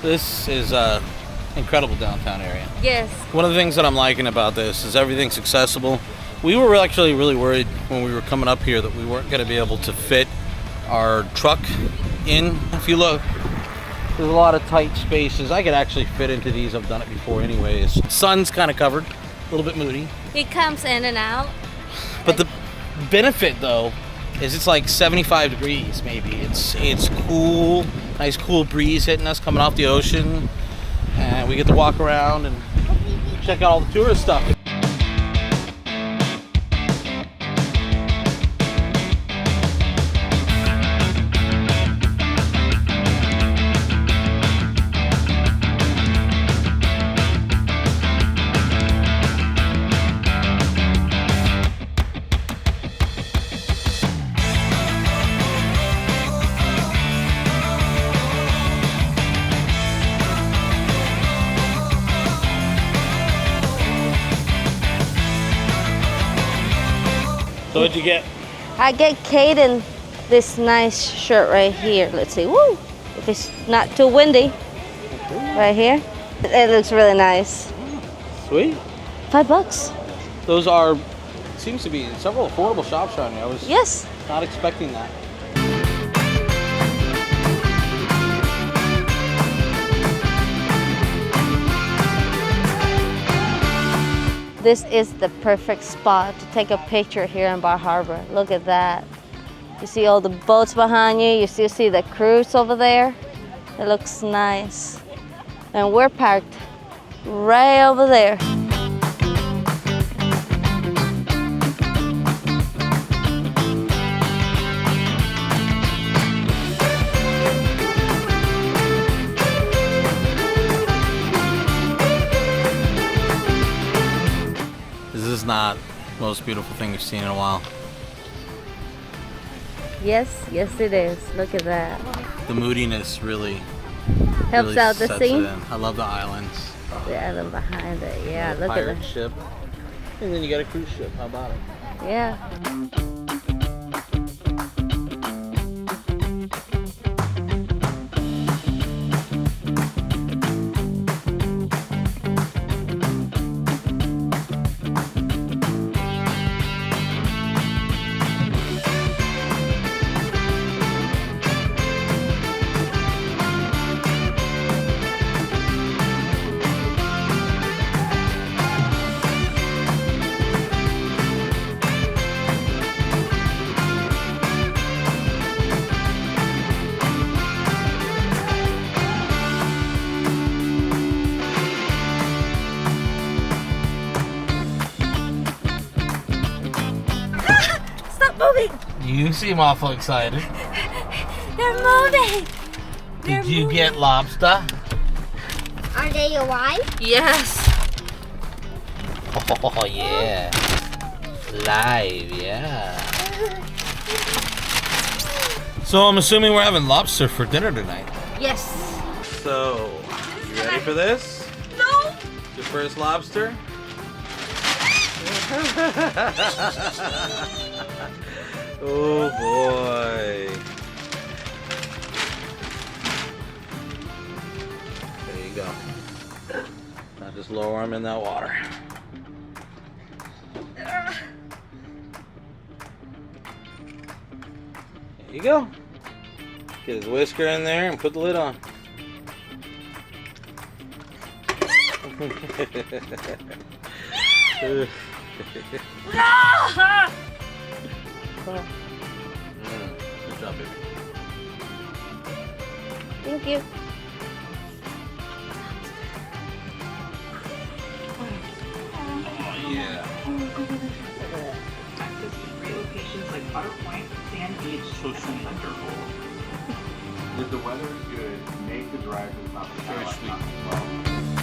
This is incredible downtown area. Yes. One of the things that I'm liking about this is everything's accessible. We were actually really worried when we were coming up here that we weren't going to be able to fit our truck in. If you look, there's a lot of tight spaces. I could actually fit into these. I've done it before anyways. Sun's kind of covered, a little bit moody. It comes in and out. But the benefit though is it's like 75 degrees maybe. It's cool, nice cool breeze hitting us coming off the ocean. And we get to walk around and check out all the tourist stuff. So what'd you get? I get Caden this nice shirt right here. Let's see. Woo! If it's not too windy. Right here. It looks really nice. Sweet. $5. Those are, seems to be several affordable shops around here. I was Yes. not expecting that. This is the perfect spot to take a picture here in Bar Harbor. Look at that. You see all the boats behind you. You still see the cruise over there. It looks nice. And we're parked right over there. This is not the most beautiful thing we've seen in a while. Yes, yes it is. Look at that. The moodiness really Helps out the sets scene. it in. I love the islands. The island behind it. Yeah, The look at pirate that. ship. And then you got a cruise ship. How about it? Yeah. Stop moving! You seem awful excited. They're moving! Did you get lobster? Are they alive? Yes. Oh yeah. Live, yeah. So I'm assuming we're having lobster for dinner tonight. Yes. So, you ready for this? No! Your first lobster? Oh boy. There you go. Now just lower him in that water. There you go. Get his whisker in there and put the lid on. Good job, baby. Thank you. Oh yeah. Access to great locations like Otter Point, Sand Beach, So sweet. and Thunderbolt. If the weather is good, make the drive to the top of the Very Cadillac sweet. Mountain as well.